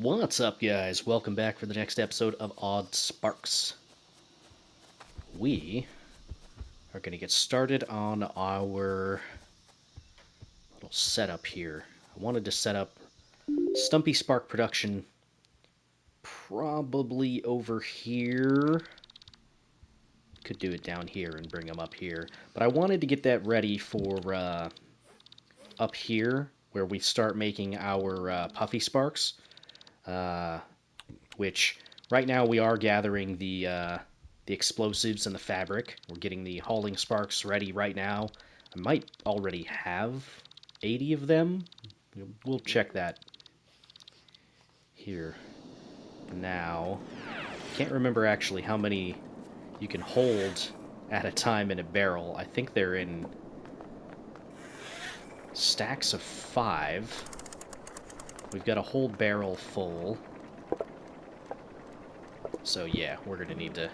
What's up, guys? Welcome back for the next episode of Oddsparks. We are going to get started on our little setup here. I wanted to set up Stumpy Spark production probably over here. Could do it down here and bring them up here. But I wanted to get that ready for up here where we start making our Puffy Sparks. Which right now we are gathering the explosives and the fabric. We're getting the hauling sparks ready right now. I might already have 80 of them. We'll check that here now. Can't remember actually how many you can hold at a time in a barrel. I think they're in stacks of 5. We've got a whole barrel full. So yeah, we're going to need to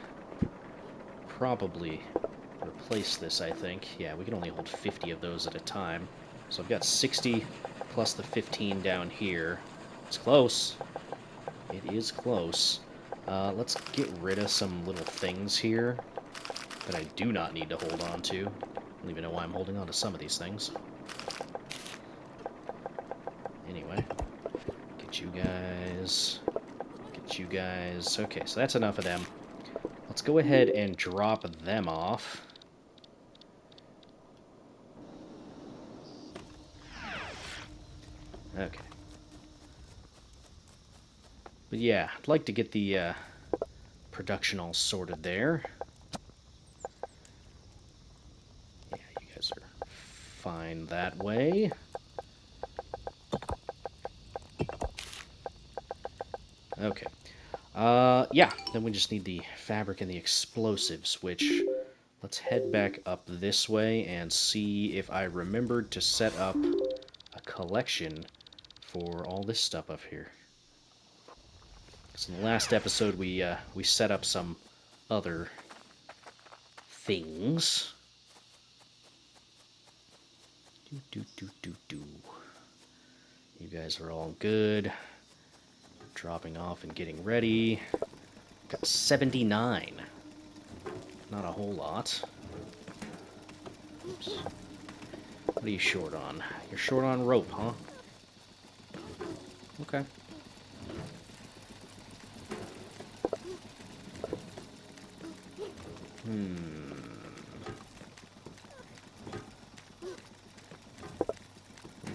probably replace this, I think. Yeah, we can only hold 50 of those at a time. So I've got 60 plus the 15 down here. It's close. It is close. Let's get rid of some little things here that I do not need to hold on to. I don't even know why I'm holding on to some of these things. Anyway, get you guys. Get you guys. Okay, so that's enough of them. Let's go ahead and drop them off. Okay. But yeah, I'd like to get the production all sorted there. Yeah, you guys are fine that way. Okay. Yeah, then we just need the fabric and the explosives, which let's head back up this way and see if I remembered to set up a collection for all this stuff up here. Because in the last episode we set up some other things. You guys are all good. Dropping off and getting ready. Got 79. Not a whole lot. Oops. What are you short on? You're short on rope, huh? Okay.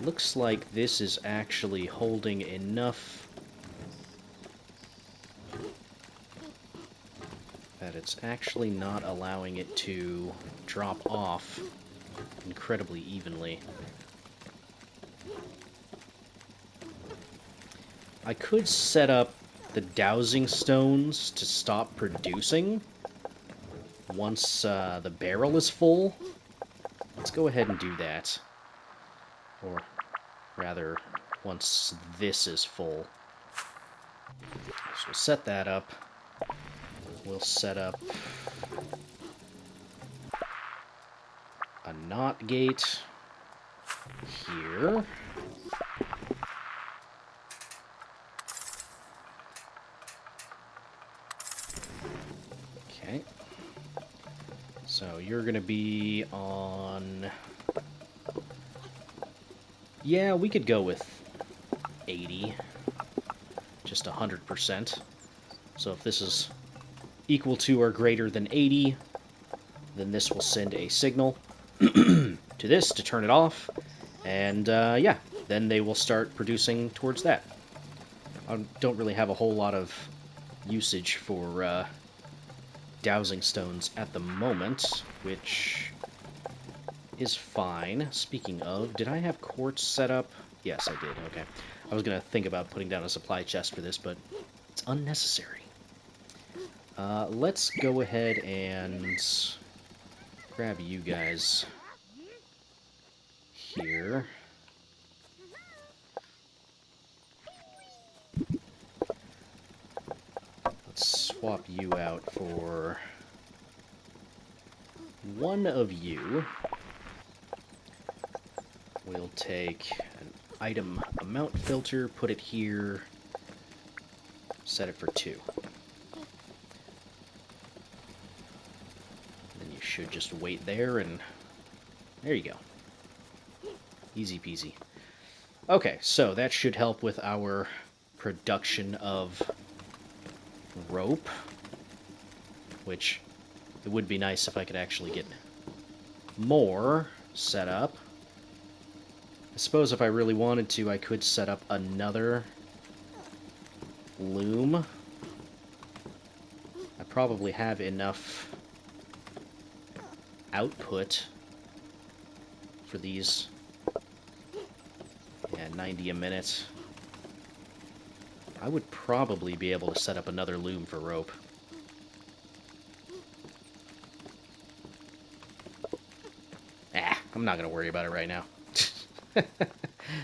Looks like this is actually holding enough that it's actually not allowing it to drop off incredibly evenly. I could set up the dowsing stones to stop producing once the barrel is full. Let's go ahead and do that. Or rather, once this is full. So we'll set that up. We'll set up a knot gate here. Okay. So you're going to be on... Yeah, we could go with 80. Just 100%. So if this is equal to or greater than 80, then this will send a signal to this to turn it off, and yeah, then they will start producing towards that. I don't really have a whole lot of usage for dowsing stones at the moment, which is fine. Speaking of, did I have quartz set up? Yes, I did. Okay. I was going to think about putting down a supply chest for this, but it's unnecessary. Let's go ahead and grab you guys here. Let's swap you out for one of you. We'll take an item amount filter, put it here, Set it for 2. Then you should just wait there, and there you go. Easy peasy. Okay, so that should help with our production of rope, which it would be nice if I could actually get more set up. I suppose if I really wanted to, I could set up another loom. I probably have enough output for these. Yeah, 90 a minute. I would probably be able to set up another loom for rope. I'm not going to worry about it right now.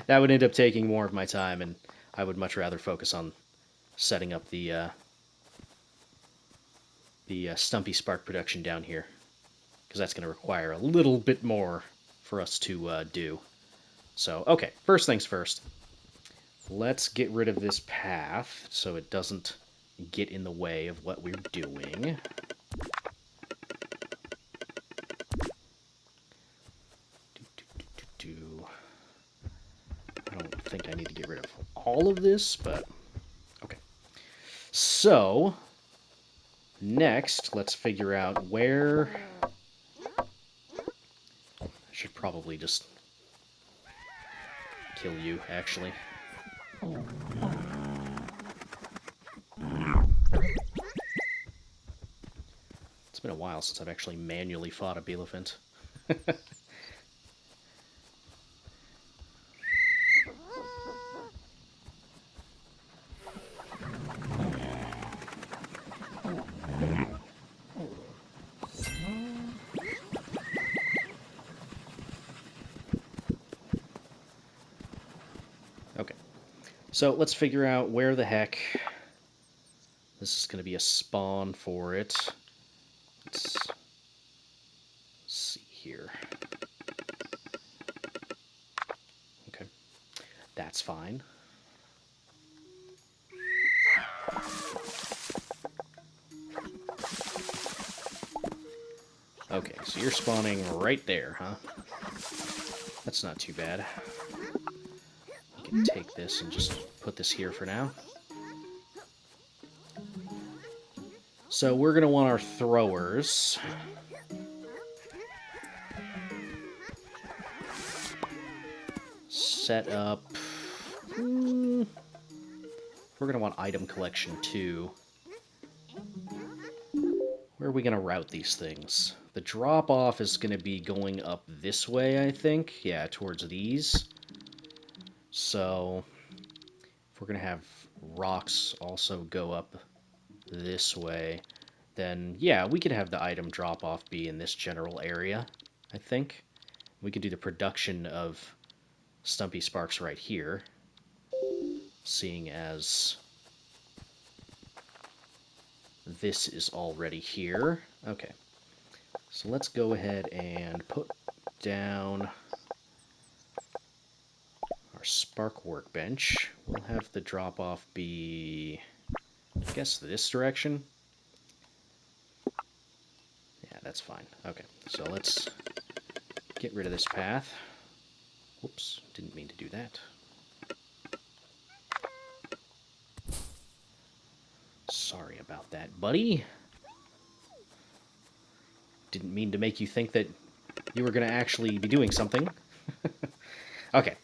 That would end up taking more of my time, and I would much rather focus on setting up the Stumpy Spark production down here, because that's going to require a little bit more for us to do. So, okay, first things first. Let's get rid of this path so it doesn't get in the way of what we're doing. I don't think I need to get rid of all of this, but okay. So, next, let's figure out where... I should probably just kill you, actually. It's been a while since I've actually manually fought a Beelephant. Okay, so let's figure out where the heck this is going to be a spawn for it. Let's see here. Okay, that's fine. Okay, so you're spawning right there, huh? That's not too bad. I can take this and just put this here for now. So we're going to want our throwers. Set up... we're going to want item collection too. Where are we going to route these things? The drop-off is going to be going up this way, I think. Yeah, towards these. So, if we're going to have rocks also go up this way, then, yeah, we could have the item drop-off be in this general area, I think. We could do the production of Stumpy Sparks right here, seeing as this is already here. Okay, so let's go ahead and put down our Spark workbench. We'll have the drop-off be, I guess, this direction. Yeah, that's fine. Okay, so let's get rid of this path. Whoops, didn't mean to do that. Sorry about that, buddy. Didn't mean to make you think that you were going to actually be doing something. Okay.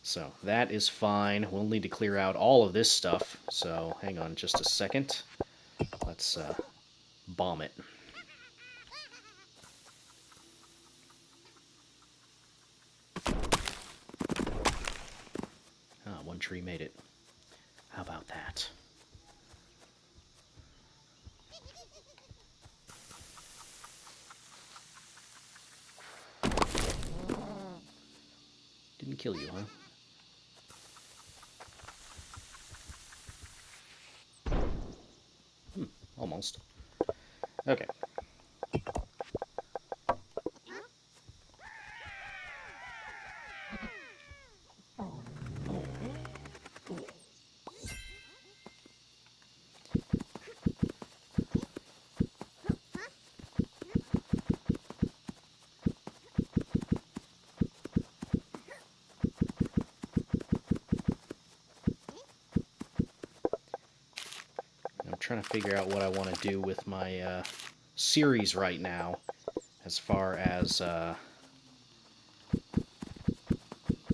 So that is fine. We'll need to clear out all of this stuff. So hang on just a second. Let's bomb it. Ah, one tree made it. How about that? Didn't kill you, huh? Almost. Okay. trying to figure out what I want to do with my series right now, as far as,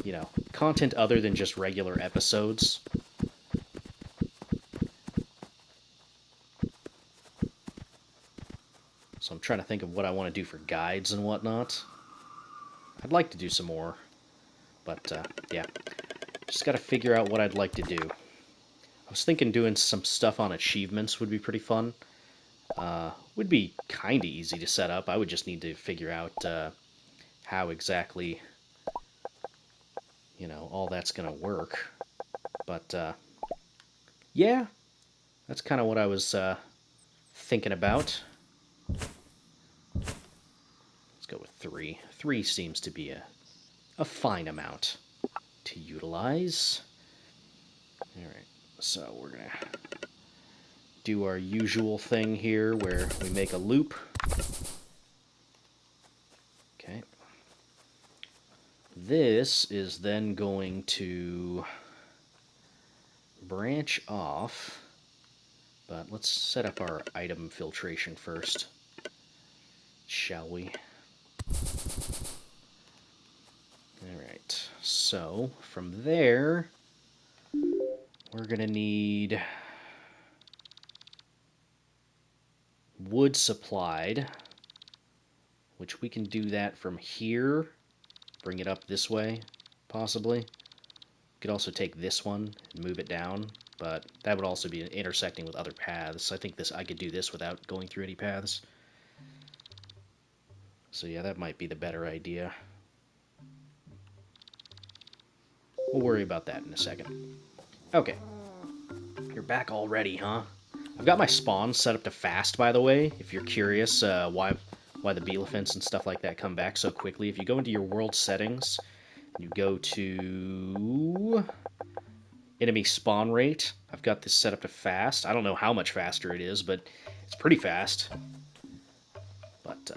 you know, content other than just regular episodes. So I'm trying to think of what I want to do for guides and whatnot. I'd like to do some more, but yeah, just got to figure out what I'd like to do. I was thinking doing some stuff on achievements would be pretty fun. Would be kind of easy to set up. I would just need to figure out how exactly, you know, all that's going to work. But yeah, that's kind of what I was thinking about. Let's go with 3. 3 seems to be a fine amount to utilize. Alright, so we're going to do our usual thing here where we make a loop. Okay. This is then going to branch off, but let's set up our item filtration first, shall we? Alright, so from there, we're going to need wood supplied, which we can do that from here, bring it up this way, possibly. We could also take this one and move it down, but that would also be intersecting with other paths. I think I could do this without going through any paths. So yeah, that might be the better idea. We'll worry about that in a second. Okay. You're back already, huh? I've got my spawn set up to fast, by the way, if you're curious why the Beelephants and stuff like that come back so quickly. If you go into your world settings, and you go to enemy spawn rate, I've got this set up to fast. I don't know how much faster it is, but it's pretty fast. But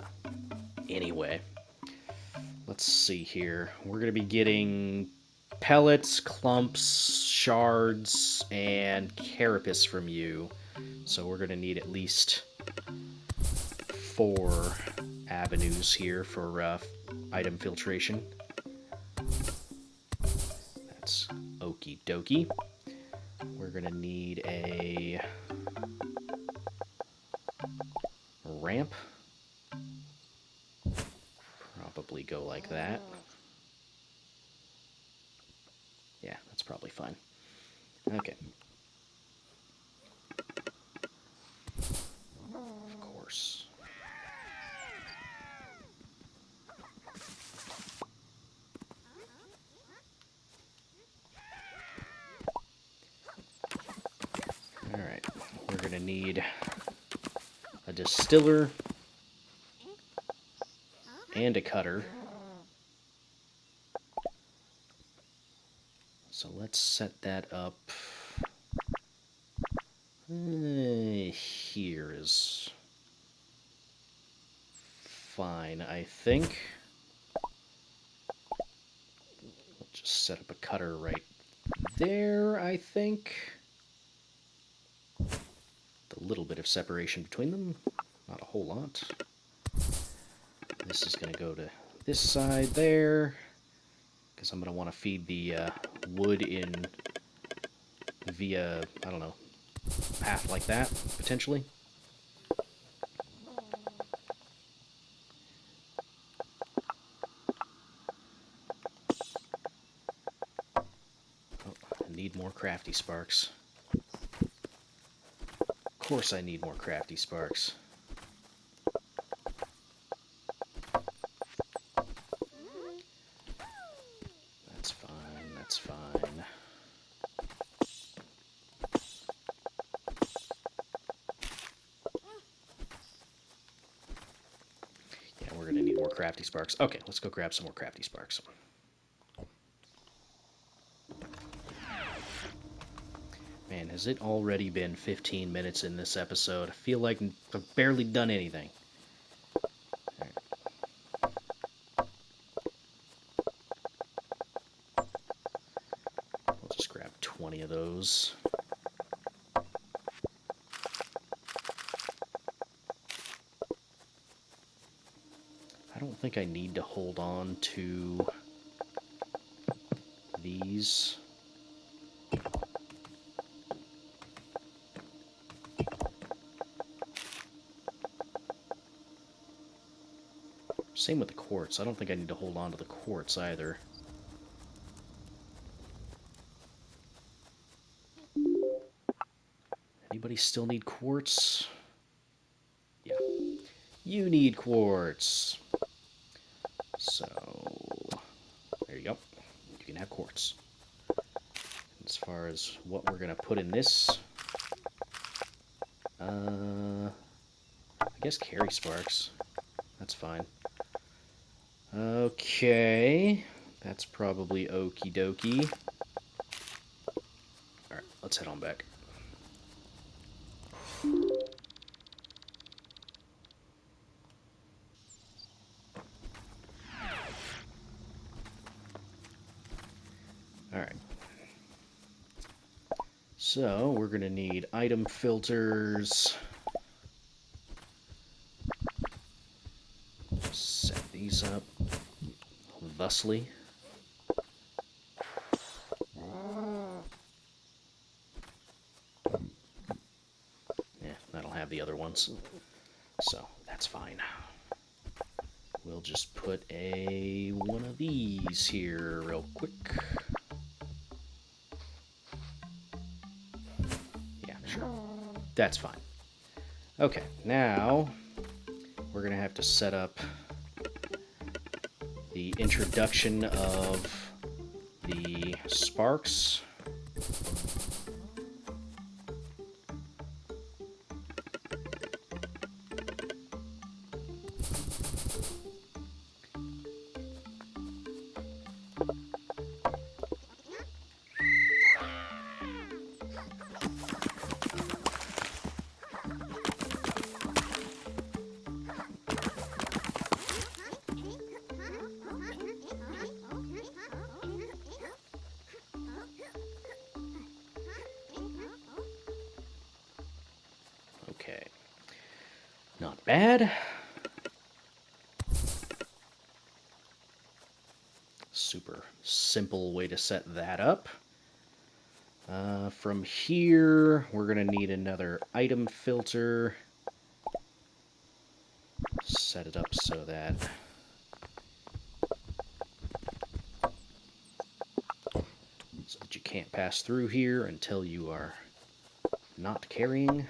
anyway, let's see here. We're going to be getting pellets, clumps, shards, and carapace from you. So we're going to need at least 4 avenues here for item filtration. That's okie dokie. We're going to need a ramp. Probably go like that. Yeah, that's probably fine. Okay. Of course. Alright, we're going to need a distiller and a cutter. So let's set that up. Here is fine, I think. We'll just set up a cutter right there, I think. A little bit of separation between them, not a whole lot. This is going to go to this side there, because I'm going to want to feed the wood in via, I don't know, path like that, potentially. Oh, I need more crafty sparks. Of course I need more crafty sparks. That's fine, that's fine. Yeah, we're gonna need more crafty sparks. Okay, let's go grab some more crafty sparks. Man, has it already been 15 minutes in this episode? I feel like I've barely done anything. Right. We'll just grab 20 of those. I don't think I need to hold on to these. Same with the quartz. I don't think I need to hold on to the quartz either. Anybody still need quartz? Yeah. You need quartz. So, there you go. You can have quartz. As far as what we're going to put in this, I guess carry sparks. That's fine. Okay, that's probably okie dokie. Alright, let's head on back. Alright. So, we're going to need item filters. Set these up thusly. Yeah, that'll have the other ones. So, that's fine. We'll just put one of these here real quick. Yeah, sure. That's fine. Okay, now we're going to have to set up the introduction of the sparks. Okay, not bad. Super simple way to set that up. From here, we're going to need another item filter. Set it up so that you can't pass through here until you are not carrying.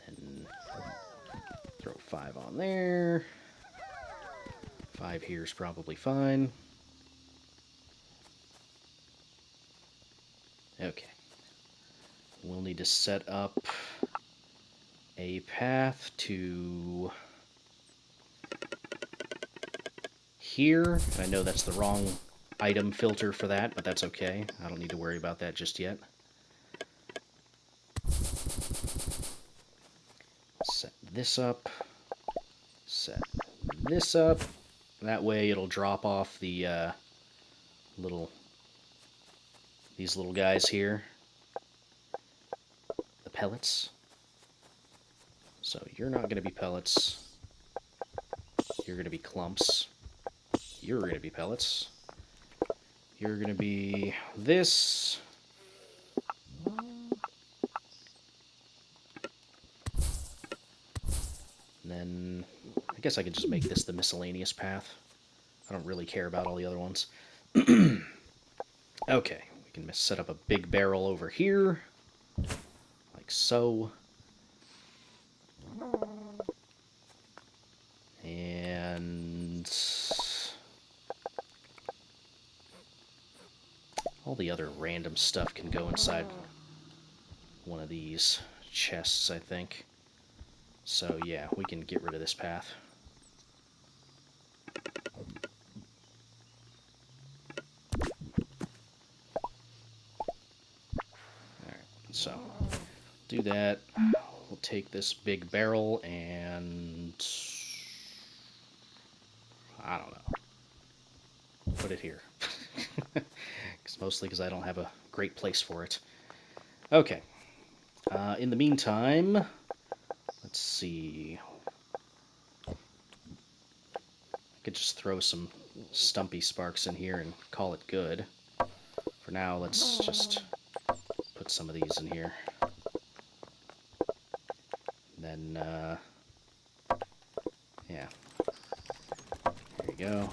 Then throw 5 on there. 5 here is probably fine. Okay. We'll need to set up a path to here. I know that's the wrong item filter for that, but that's okay. I don't need to worry about that just yet. Set this up. Set this up. That way it'll drop off the these little guys here. The pellets. So you're not going to be pellets. You're going to be clumps. You're going to be pellets. You're going to be this. And then I guess I could just make this the miscellaneous path. I don't really care about all the other ones. Okay, we can set up a big barrel over here, like so. And all the other random stuff can go inside one of these chests, I think. So yeah, we can get rid of this path. Alright, so do that. We'll take this big barrel and I don't know. Put it here. Mostly because I don't have a great place for it. Okay. In the meantime, let's see. I could just throw some Stumpy sparks in here and call it good. For now, let's just put some of these in here. And then, yeah. There you go.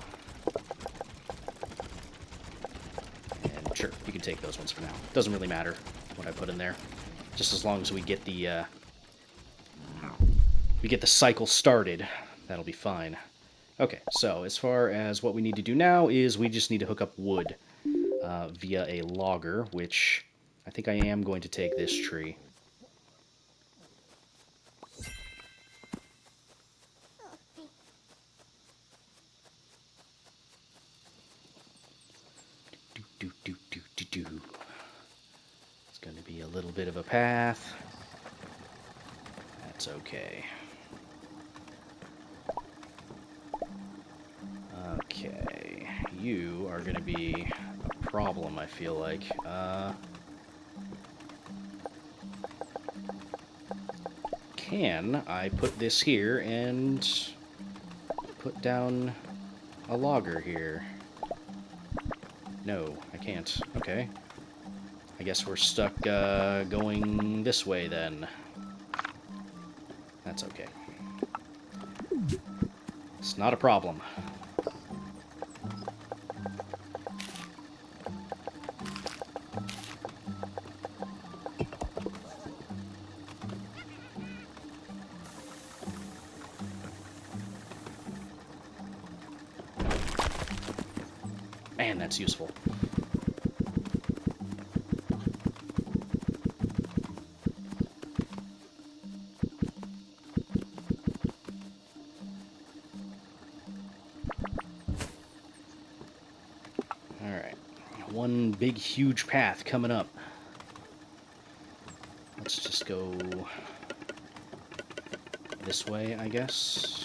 And sure, you can take those ones for now. Doesn't really matter what I put in there. Just as long as we get the cycle started, that'll be fine. Okay, so as far as what we need to do now is we just need to hook up wood via a logger, which I think I am going to take this tree. It's going to be a little bit of a path. That's okay. Okay, you are going to be a problem, I feel like. Can I put this here and put down a logger here? No, I can't. Okay. I guess we're stuck going this way then. That's okay. It's not a problem. Man, that's useful. Alright. One big, huge path coming up. Let's just go this way, I guess.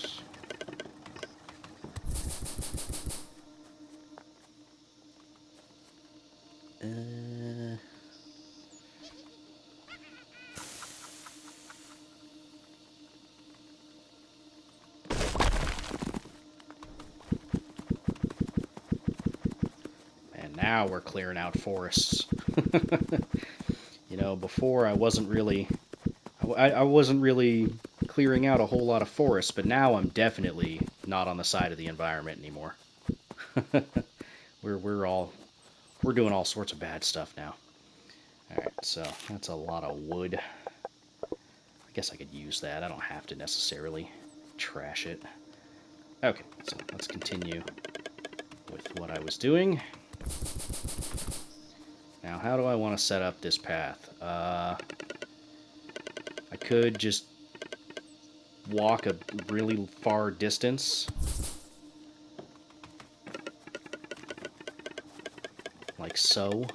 Now we're clearing out forests. You know, before I wasn't really clearing out a whole lot of forests, but now I'm definitely not on the side of the environment anymore. We're doing all sorts of bad stuff now. Alright, so that's a lot of wood. I guess I could use that. I don't have to necessarily trash it. Okay, so let's continue with what I was doing. Now, how do I want to set up this path? I could just walk a really far distance. Like so.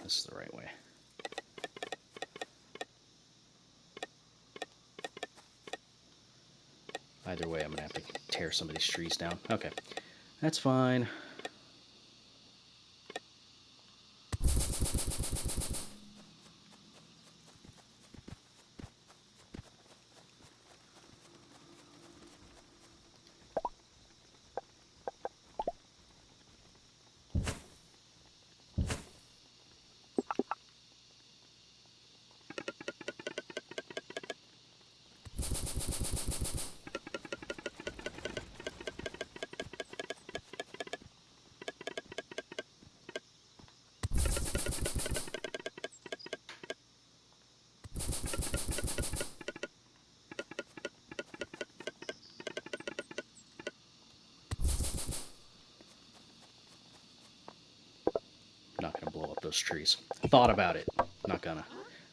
This is the right way. Either way, I'm going to have to tear some of these trees down. Okay, that's fine. Not gonna blow up those trees. Thought about it. Not gonna.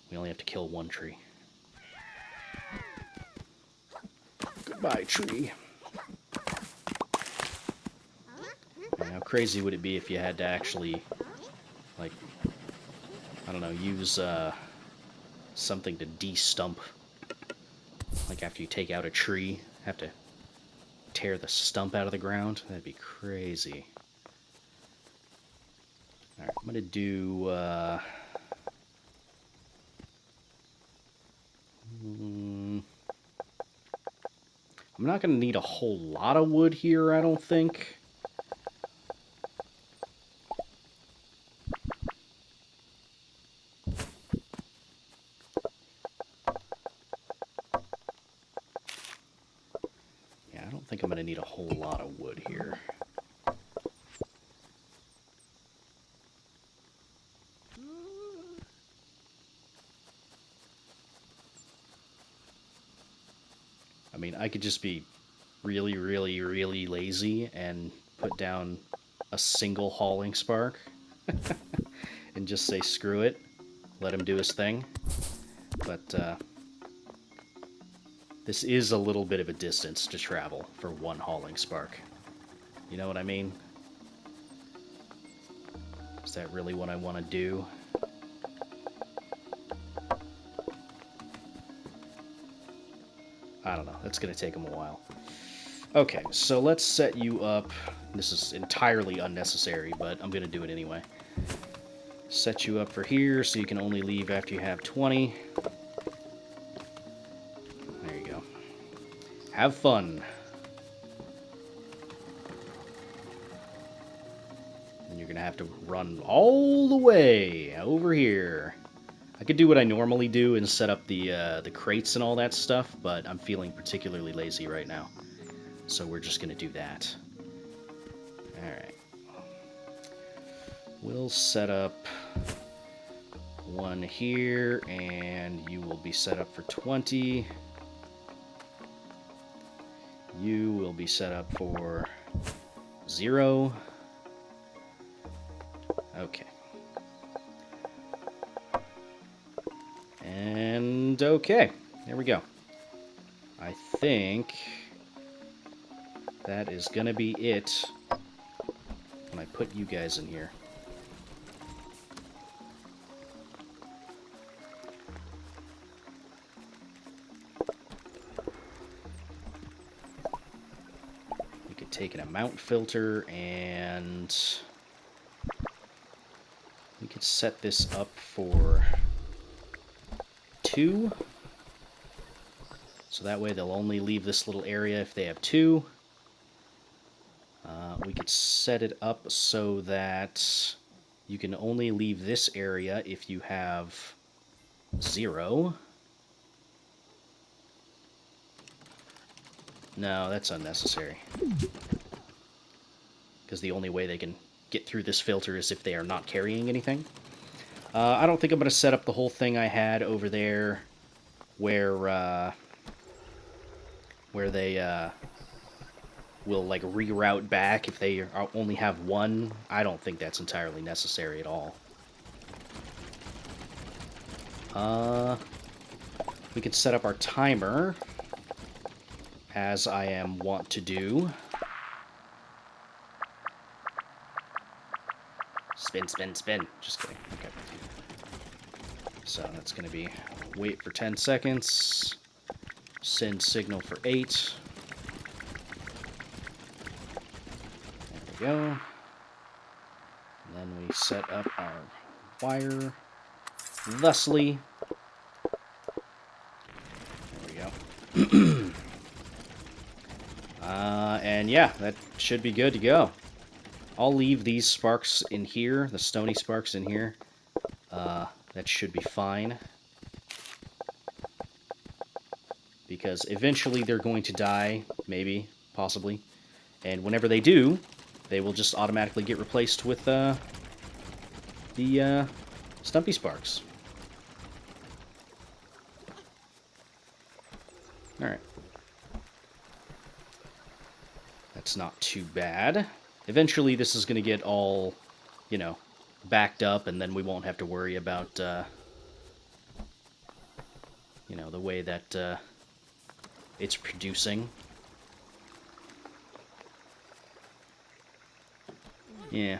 We only have to kill one tree. Goodbye, tree. Now, crazy would it be if you had to actually, like, I don't know, use something to de-stump? Like after you take out a tree, have to tear the stump out of the ground? That'd be crazy. Alright, I'm gonna do, I'm not gonna need a whole lot of wood here, I don't think. Yeah, I don't think I'm gonna need a whole lot of wood here. I mean, I could just be really, really, really lazy and put down a single hauling spark and just say screw it, let him do his thing. But this is a little bit of a distance to travel for one hauling spark. You know what I mean? Is that really what I want to do? I don't know. That's going to take them a while. Okay, so let's set you up. This is entirely unnecessary, but I'm going to do it anyway. Set you up for here so you can only leave after you have 20. There you go. Have fun. And you're going to have to run all the way over here. I could do what I normally do and set up the crates and all that stuff, but I'm feeling particularly lazy right now. So we're just going to do that. Alright. We'll set up one here, and you will be set up for 20. You will be set up for 0. Okay. And okay, there we go. I think that is gonna be it when I put you guys in here. We could take an amount filter and we could set this up for 2. So that way they'll only leave this little area if they have 2. We could set it up so that you can only leave this area if you have 0. No, that's unnecessary. Because the only way they can get through this filter is if they are not carrying anything. I don't think I'm going to set up the whole thing I had over there where they will like reroute back if they only have 1. I don't think that's entirely necessary at all. We could set up our timer, as I am wont to do. Spin, spin, spin. Just kidding. Okay. So that's going to be wait for 10 seconds, send signal for 8. There we go. And then we set up our wire thusly. There we go. And yeah, that should be good to go. I'll leave these sparks in here, the stony sparks in here. That should be fine. Because eventually they're going to die, maybe, possibly. And whenever they do, they will just automatically get replaced with the Stumpy sparks. Alright. That's not too bad. Eventually this is going to get all, you know, backed up, and then we won't have to worry about, you know, the way that it's producing. Yeah.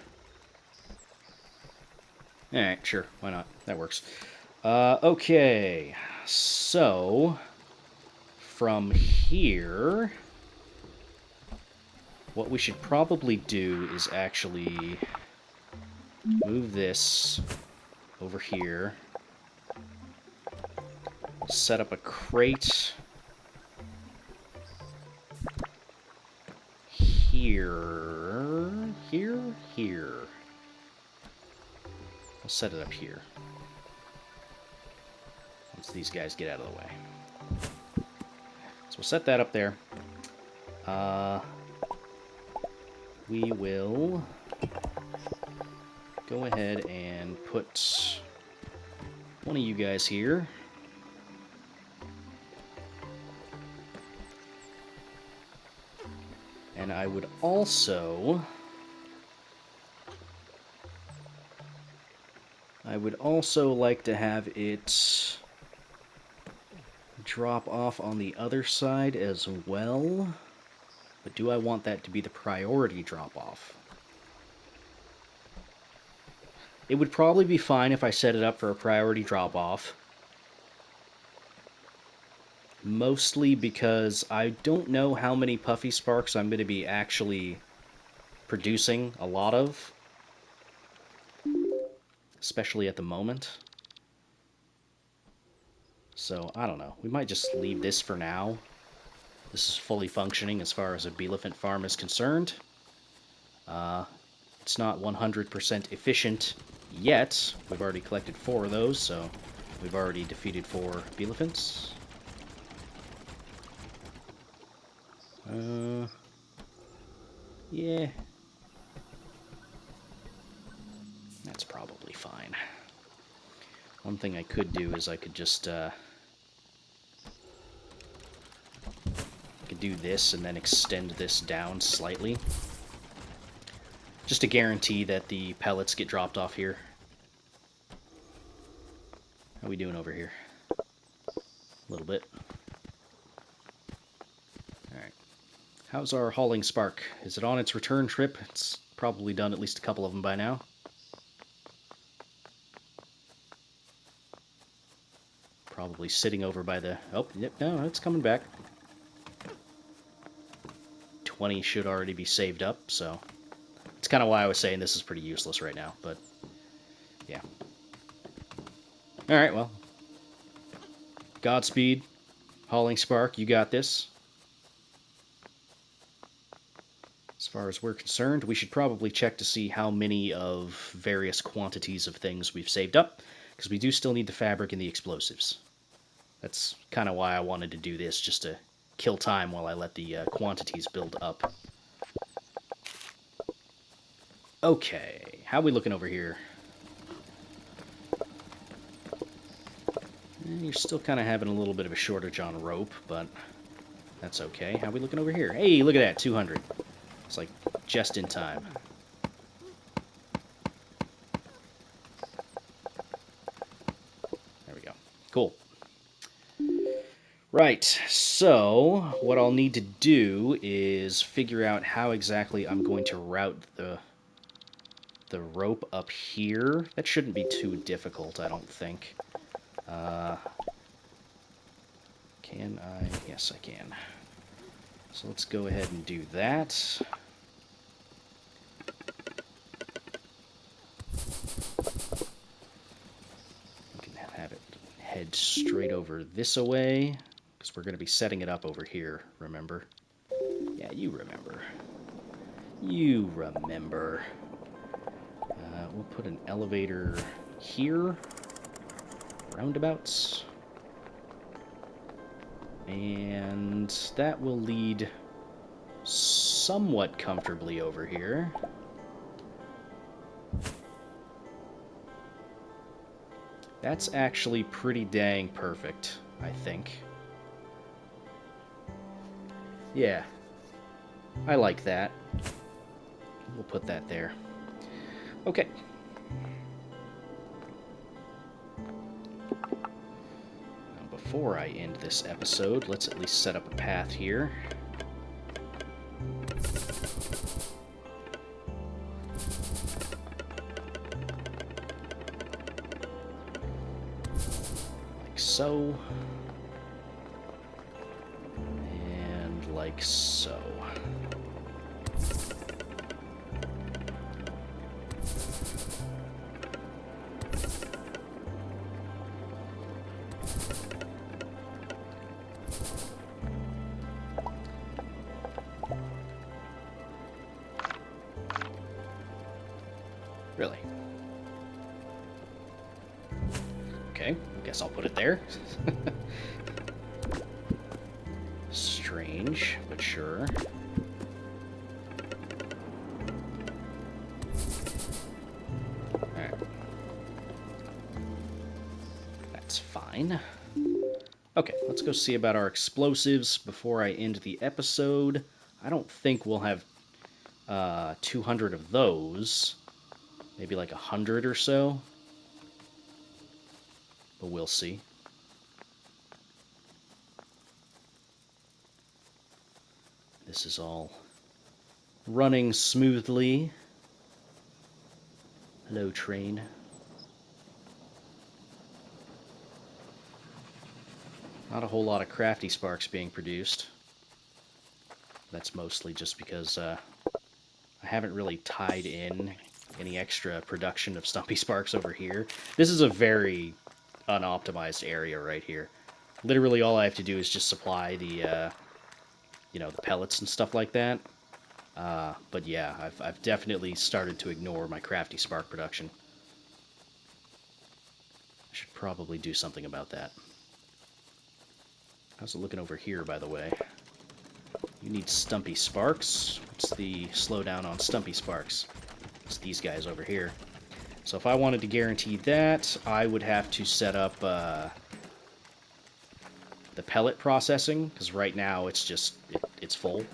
Alright, sure. Why not? That works. Okay. So, from here, what we should probably do is actually move this over here. Set up a crate here. Here. We'll set it up here. Once these guys get out of the way. So we'll set that up there. We will go ahead and put one of you guys here. And I would also like to have it drop off on the other side as well. But do I want that to be the priority drop-off? It would probably be fine if I set it up for a priority drop-off. Mostly because I don't know how many Puffy Sparks I'm going to be actually producing a lot of. Especially at the moment. So, I don't know. We might just leave this for now. This is fully functioning as far as a Beelephant farm is concerned. It's not 100% efficient yet. We've already collected 4 of those, so we've already defeated 4 Beelephants. Yeah. That's probably fine. One thing I could do is I could just do this and then extend this down slightly. Just to guarantee that the pellets get dropped off here. How we doing over here? A little bit. Alright. How's our hauling spark? Is it on its return trip? It's probably done at least a couple of them by now. Probably sitting over by the... Oh, yep, no, it's coming back. 20 should already be saved up, so... It's kind of why I was saying this is pretty useless right now, but... Yeah. Alright, well. Godspeed. Hauling Spark, you got this. As far as we're concerned, we should probably check to see how many of various quantities of things we've saved up, because we do still need the fabric and the explosives. That's kind of why I wanted to do this, just to kill time while I let the quantities build up. Okay, how are we looking over here? You're still kind of having a little bit of a shortage on rope, but that's okay. How are we looking over here? Hey, look at that, 200. It's like just in time. There we go. Cool. Right, so what I'll need to do is figure out how exactly I'm going to route the rope up here. That shouldn't be too difficult, I don't think. Can I? Yes, I can. So let's go ahead and do that. We can have it head straight over this away, because we're going to be setting it up over here, remember? Yeah, you remember. You remember. We'll put an elevator here. Roundabouts. And that will lead somewhat comfortably over here. That's actually pretty dang perfect, I think. Yeah. I like that. We'll put that there. Okay. Now, before I end this episode, let's at least set up a path here. so. And like so. Really? Okay, guess I'll put it there. Strange, but sure. Alright. That's fine. Okay, let's go see about our explosives before I end the episode. I don't think we'll have 200 of those. Maybe like 100 or so. But we'll see. This is all running smoothly. Hello, train. Not a whole lot of crafty sparks being produced. That's mostly just because I haven't really tied in any extra production of Stumpy Sparks over here. This is a very unoptimized area right here. Literally all I have to do is just supply the, you know, the pellets and stuff like that. But yeah, I've definitely started to ignore my crafty spark production. I should probably do something about that. How's it looking over here, by the way? You need Stumpy Sparks. What's the slowdown on Stumpy Sparks? It's these guys over here. So if I wanted to guarantee that, I would have to set up the pellet processing, because right now it's just, it's full.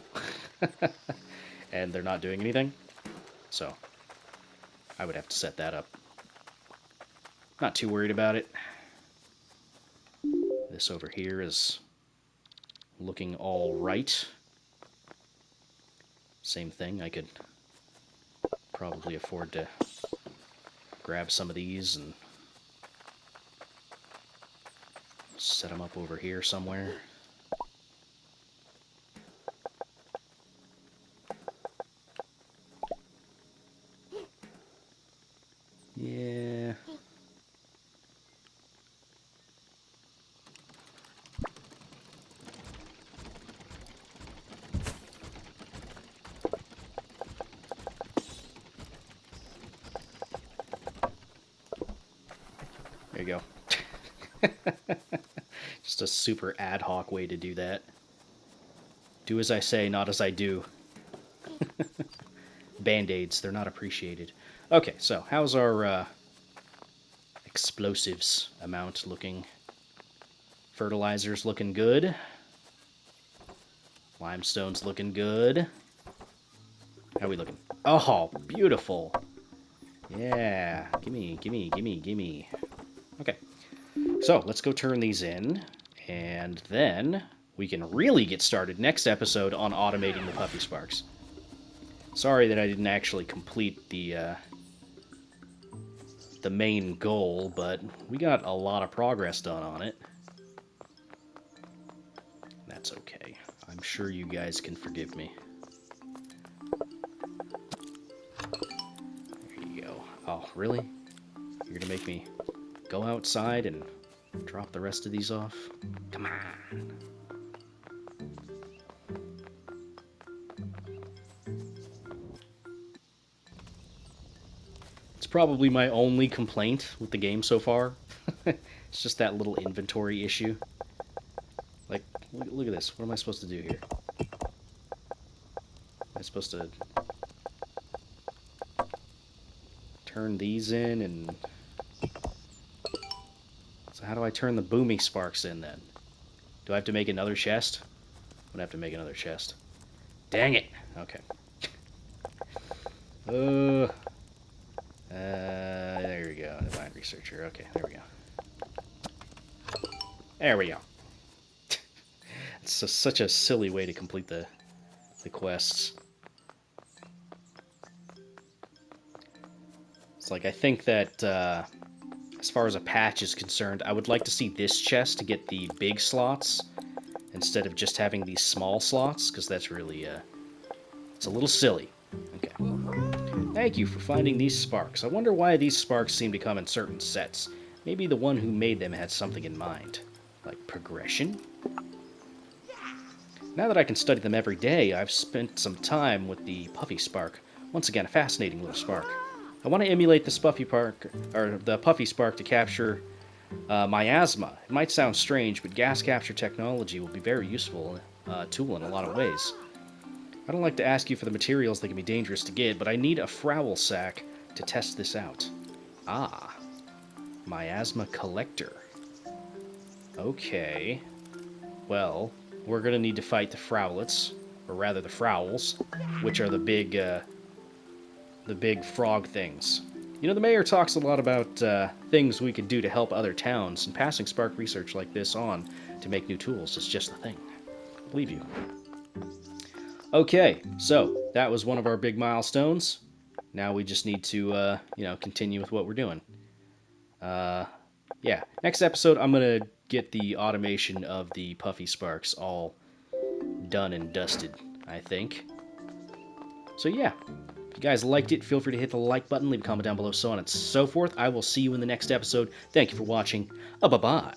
And they're not doing anything. So I would have to set that up. Not too worried about it. This over here is looking all right. Same thing, I could probably afford to grab some of these and set them up over here somewhere. Yeah. There you go. Just a super ad hoc way to do that. Do as I say, not as I do. Band-aids, they're not appreciated. Okay, so how's our explosives amount looking? Fertilizer's looking good. Limestone's looking good. How are we looking? Oh, beautiful. Yeah, gimme, gimme, gimme, gimme. Okay, so let's go turn these in, and then we can really get started next episode on automating the Puppy Sparks. Sorry that I didn't actually complete the main goal, but we got a lot of progress done on it. That's okay. I'm sure you guys can forgive me. There you go. Oh, really? You're gonna make me go outside and drop the rest of these off? Come on. It's probably my only complaint with the game so far. It's just that little inventory issue. Like, look at this. What am I supposed to do here? Am I supposed to turn these in and... So how do I turn the boomy sparks in then? Do I have to make another chest? I'm gonna have to make another chest. Dang it! Okay. There we go. Divine Researcher. Okay, there we go. There we go. It's such a silly way to complete the quests. It's like, I think that as far as a patch is concerned, I would like to see this chest to get the big slots instead of just having these small slots, because that's really, it's a little silly. Okay. Thank you for finding these sparks. I wonder why these sparks seem to come in certain sets. Maybe the one who made them had something in mind. Like progression? Now that I can study them every day, I've spent some time with the puffy spark. Once again, a fascinating little spark. I want to emulate the puffy spark to capture miasma. It might sound strange, but gas capture technology will be very useful tool in a lot of ways. I don't like to ask you for the materials that can be dangerous to get, but I need a Frowel sack to test this out. Ah, miasma collector. Okay. Well, we're going to need to fight the Frowlets, or rather the Frowls, which are the big frog things. You know, the mayor talks a lot about things we could do to help other towns, and passing Spark research like this on to make new tools is just the thing. I believe you. Okay, so that was one of our big milestones. Now we just need to, continue with what we're doing. Yeah, next episode I'm going to get the automation of the puffy sparks all done and dusted, I think. So yeah, if you guys liked it, feel free to hit the like button, leave a comment down below, so on and so forth. I will see you in the next episode. Thank you for watching. Bye-bye.